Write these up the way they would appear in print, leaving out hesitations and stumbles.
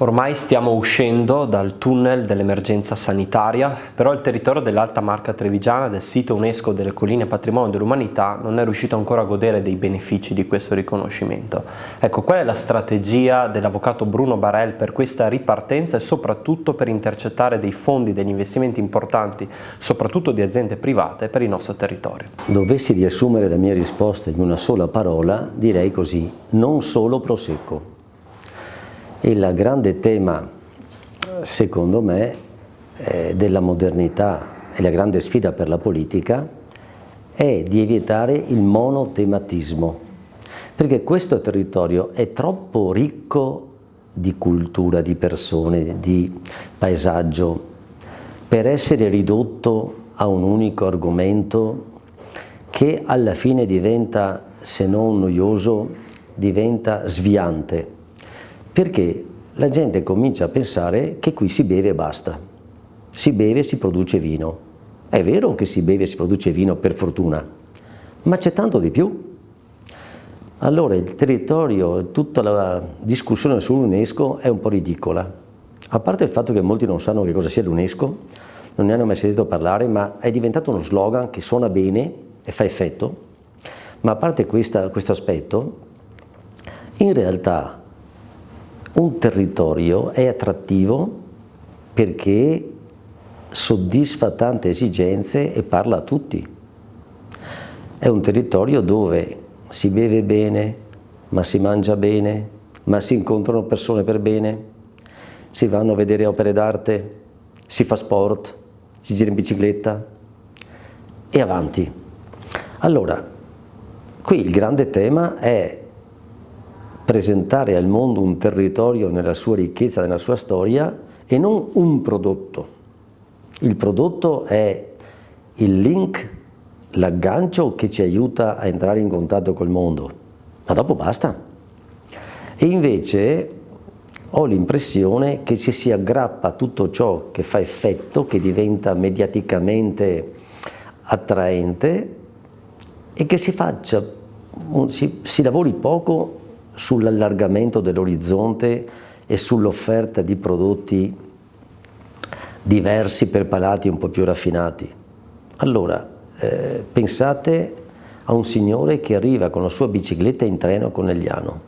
Ormai stiamo uscendo dal tunnel dell'emergenza sanitaria, però il territorio dell'Alta Marca Trevigiana, del sito UNESCO delle Colline Patrimonio dell'Umanità, non è riuscito ancora a godere dei benefici di questo riconoscimento. Ecco, qual è la strategia dell'avvocato Bruno Barel per questa ripartenza e soprattutto per intercettare dei fondi, degli investimenti importanti, soprattutto di aziende private, per il nostro territorio? Dovessi riassumere la mia risposta in una sola parola, direi così: non solo Prosecco. Il grande tema, secondo me, della modernità e la grande sfida per la politica è di evitare il monotematismo, perché questo territorio è troppo ricco di cultura, di persone, di paesaggio, per essere ridotto a un unico argomento che alla fine diventa, se non noioso, diventa sviante. Perché la gente comincia a pensare che qui si beve e basta, si beve e si produce vino. È vero che si beve e si produce vino, per fortuna, ma c'è tanto di più. Allora il territorio, tutta la discussione sull'UNESCO è un po' ridicola, a parte il fatto che molti non sanno che cosa sia l'UNESCO, non ne hanno mai sentito parlare, ma è diventato uno slogan che suona bene e fa effetto. Ma a parte questo aspetto, in realtà un territorio è attrattivo perché soddisfa tante esigenze e parla a tutti. È un territorio dove si beve bene, ma si mangia bene, ma si incontrano persone per bene, si vanno a vedere opere d'arte, si fa sport, si gira in bicicletta e avanti. Allora, qui il grande tema è presentare al mondo un territorio nella sua ricchezza, nella sua storia, e non un prodotto. Il prodotto è il link, l'aggancio che ci aiuta a entrare in contatto col mondo, ma dopo basta. E invece ho l'impressione che ci si aggrappa a tutto ciò che fa effetto, che diventa mediaticamente attraente e che si lavori poco sull'allargamento dell'orizzonte e sull'offerta di prodotti diversi per palati un po' più raffinati. Allora, pensate a un signore che arriva con la sua bicicletta in treno a Conegliano,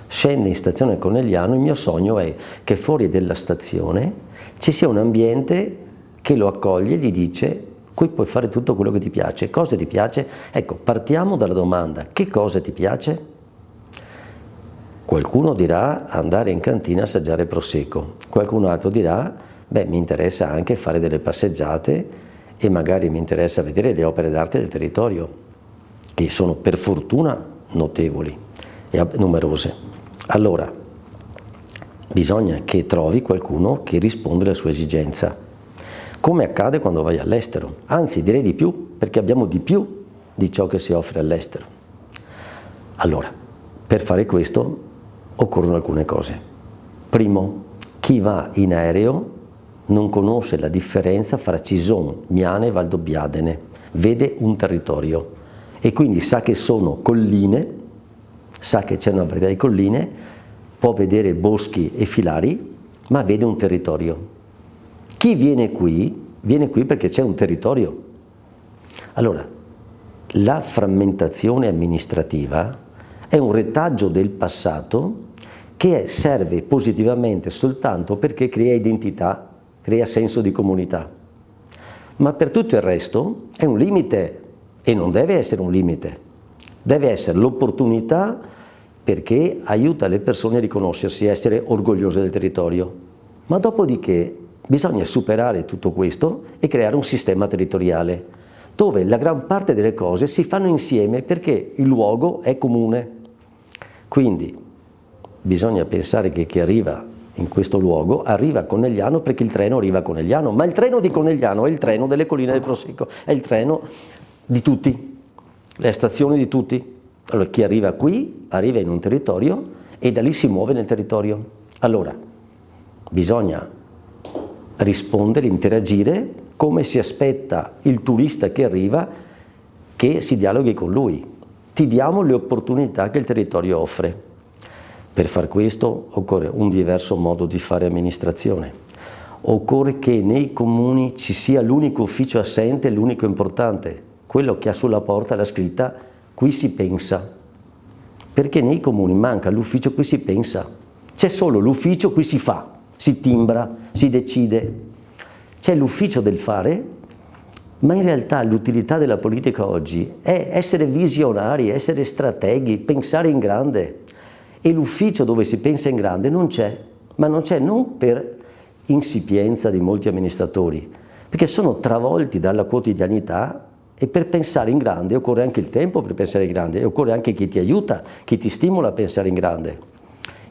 scende in stazione a Conegliano. Il mio sogno è che fuori della stazione ci sia un ambiente che lo accoglie e gli dice: qui puoi fare tutto quello che ti piace. Cosa ti piace? Ecco, partiamo dalla domanda: che cosa ti piace? Qualcuno dirà andare in cantina a assaggiare Prosecco, qualcun altro dirà beh, mi interessa anche fare delle passeggiate e magari mi interessa vedere le opere d'arte del territorio, che sono per fortuna notevoli e numerose. Allora, bisogna che trovi qualcuno che risponde alla sua esigenza, come accade quando vai all'estero, anzi direi di più, perché abbiamo di più di ciò che si offre all'estero. Allora, per fare questo occorrono alcune cose. Primo, chi va in aereo non conosce la differenza fra Cison, Miane e Valdobbiadene, vede un territorio e quindi sa che sono colline, sa che c'è una varietà di colline, può vedere boschi e filari, ma vede un territorio. Chi viene qui perché c'è un territorio. Allora, la frammentazione amministrativa è un retaggio del passato che serve positivamente soltanto perché crea identità, crea senso di comunità. Ma per tutto il resto è un limite, e non deve essere un limite, deve essere l'opportunità, perché aiuta le persone a riconoscersi e essere orgogliose del territorio. Ma dopodiché bisogna superare tutto questo e creare un sistema territoriale dove la gran parte delle cose si fanno insieme perché il luogo è comune. Quindi bisogna pensare che chi arriva in questo luogo arriva a Conegliano perché il treno arriva a Conegliano, ma il treno di Conegliano è il treno delle colline del Prosecco, è il treno di tutti, le stazioni di tutti. Allora chi arriva qui arriva in un territorio e da lì si muove nel territorio. Allora bisogna rispondere, interagire come si aspetta il turista che arriva, che si dialoghi con lui. Ti diamo le opportunità che il territorio offre. Per far questo occorre un diverso modo di fare amministrazione. Occorre che nei comuni ci sia l'unico ufficio assente, l'unico importante, quello che ha sulla porta la scritta "qui si pensa", perché nei comuni manca l'ufficio "qui si pensa", c'è solo l'ufficio "qui si fa", si timbra, si decide, c'è l'ufficio del fare, ma in realtà l'utilità della politica oggi è essere visionari, essere strateghi, pensare in grande, e l'ufficio dove si pensa in grande non c'è, ma non c'è non per insipienza di molti amministratori, perché sono travolti dalla quotidianità, e per pensare in grande occorre anche il tempo per pensare in grande, e occorre anche chi ti aiuta, chi ti stimola a pensare in grande.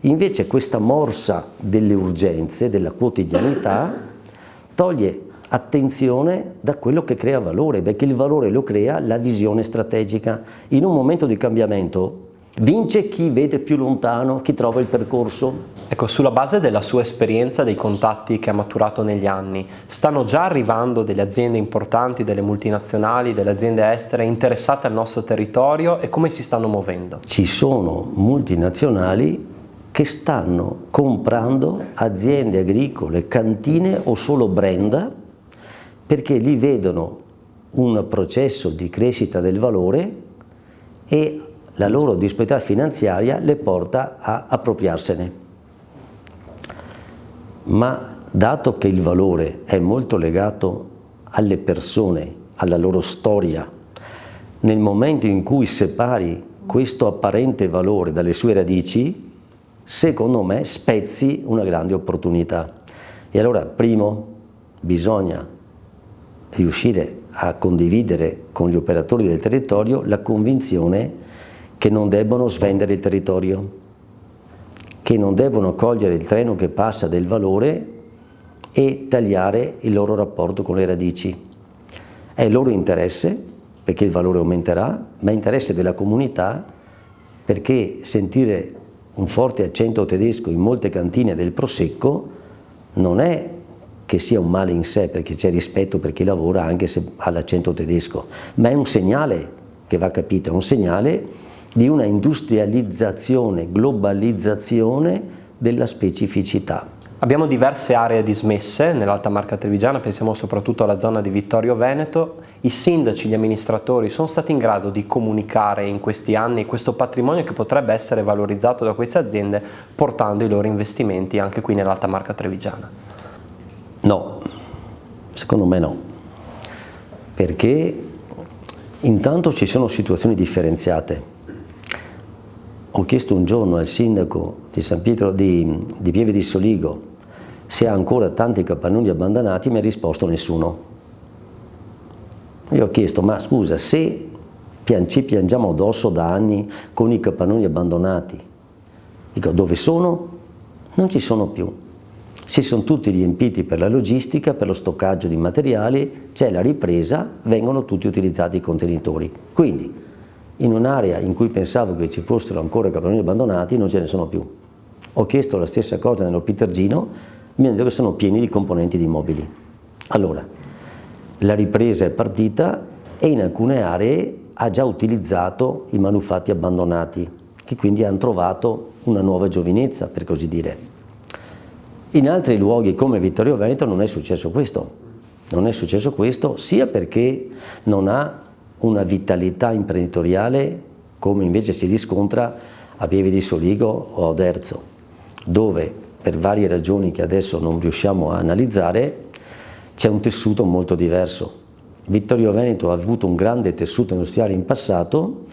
Invece questa morsa delle urgenze, della quotidianità, toglie attenzione da quello che crea valore, perché il valore lo crea la visione strategica. In un momento di cambiamento vince chi vede più lontano, chi trova il percorso. Ecco, sulla base della sua esperienza, dei contatti che ha maturato negli anni, stanno già arrivando delle aziende importanti, delle multinazionali, delle aziende estere interessate al nostro territorio, e come si stanno muovendo? Ci sono multinazionali che stanno comprando aziende agricole, cantine o solo brand, perché lì vedono un processo di crescita del valore e la loro disponibilità finanziaria le porta a appropriarsene. Ma dato che il valore è molto legato alle persone, alla loro storia, nel momento in cui separi questo apparente valore dalle sue radici, secondo me spezzi una grande opportunità. E allora, primo, bisogna riuscire a condividere con gli operatori del territorio la convinzione che non debbono svendere il territorio, che non devono cogliere il treno che passa del valore e tagliare il loro rapporto con le radici. È il loro interesse, perché il valore aumenterà, ma è interesse della comunità, perché sentire un forte accento tedesco in molte cantine del Prosecco non è che sia un male in sé, perché c'è rispetto per chi lavora anche se ha l'accento tedesco, ma è un segnale che va capito, è un segnale di una industrializzazione, globalizzazione della specificità. Abbiamo diverse aree dismesse nell'Alta Marca Trevigiana, pensiamo soprattutto alla zona di Vittorio Veneto. I sindaci, gli amministratori sono stati in grado di comunicare in questi anni questo patrimonio che potrebbe essere valorizzato da queste aziende portando i loro investimenti anche qui nell'Alta Marca Trevigiana? No, secondo me no, perché intanto ci sono situazioni differenziate. Ho chiesto un giorno al sindaco di San Pietro di Pieve di Soligo se ha ancora tanti capannoni abbandonati, mi ha risposto nessuno. Io ho chiesto, ma scusa, se ci piangiamo addosso da anni con i capannoni abbandonati, dico, dove sono? Non ci sono più. Si sono tutti riempiti per la logistica, per lo stoccaggio di materiali, c'è la ripresa, vengono tutti utilizzati i contenitori. Quindi, in un'area in cui pensavo che ci fossero ancora capannoni abbandonati, non ce ne sono più. Ho chiesto la stessa cosa nello Pitergino, mi hanno detto che sono pieni di componenti di mobili. Allora, la ripresa è partita e in alcune aree ha già utilizzato i manufatti abbandonati, che quindi hanno trovato una nuova giovinezza, per così dire. In altri luoghi come Vittorio Veneto non è successo questo. Non è successo questo sia perché non ha una vitalità imprenditoriale come invece si riscontra a Pieve di Soligo o a Oderzo, dove per varie ragioni che adesso non riusciamo a analizzare c'è un tessuto molto diverso. Vittorio Veneto ha avuto un grande tessuto industriale in passato,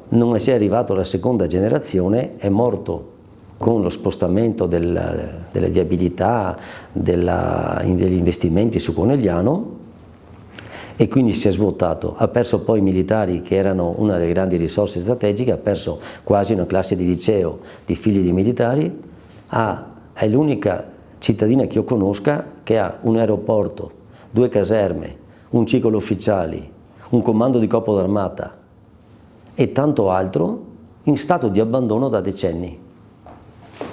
non si è arrivato alla seconda generazione, è morto con lo spostamento della viabilità, degli investimenti su Conegliano, e quindi si è svuotato. Ha perso poi i militari che erano una delle grandi risorse strategiche, ha perso quasi una classe di liceo di figli di militari, è l'unica cittadina che io conosca che ha un aeroporto, 2 caserme, un ciclo ufficiali, un comando di corpo d'armata e tanto altro in stato di abbandono da decenni.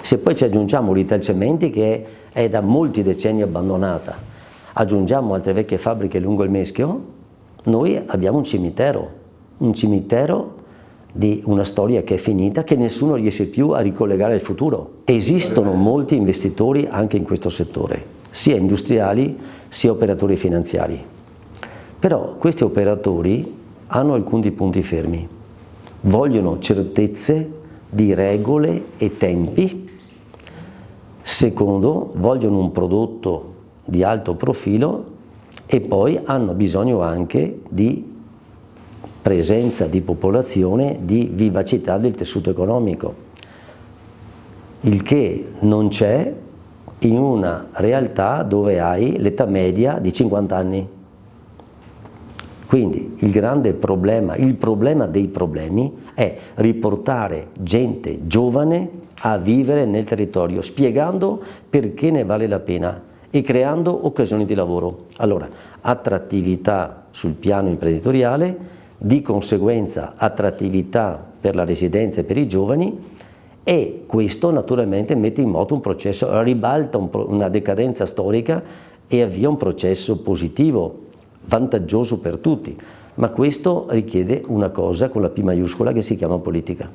Se poi ci aggiungiamo l'Italcementi che è da molti decenni abbandonata, aggiungiamo altre vecchie fabbriche lungo il Meschio, noi abbiamo un cimitero di una storia che è finita, che nessuno riesce più a ricollegare al futuro. Esistono molti investitori anche in questo settore, sia industriali sia operatori finanziari. Però questi operatori hanno alcuni punti fermi. Vogliono certezze di regole e tempi. Secondo, vogliono un prodotto di alto profilo e poi hanno bisogno anche di presenza di popolazione, di vivacità del tessuto economico, il che non c'è in una realtà dove hai l'età media di 50 anni. Quindi il grande problema, il problema dei problemi è riportare gente giovane a vivere nel territorio, spiegando perché ne vale la pena e creando occasioni di lavoro. Allora, attrattività sul piano imprenditoriale, di conseguenza attrattività per la residenza e per i giovani, e questo naturalmente mette in moto un processo, ribalta una decadenza storica e avvia un processo positivo, vantaggioso per tutti, ma questo richiede una cosa con la P maiuscola che si chiama politica.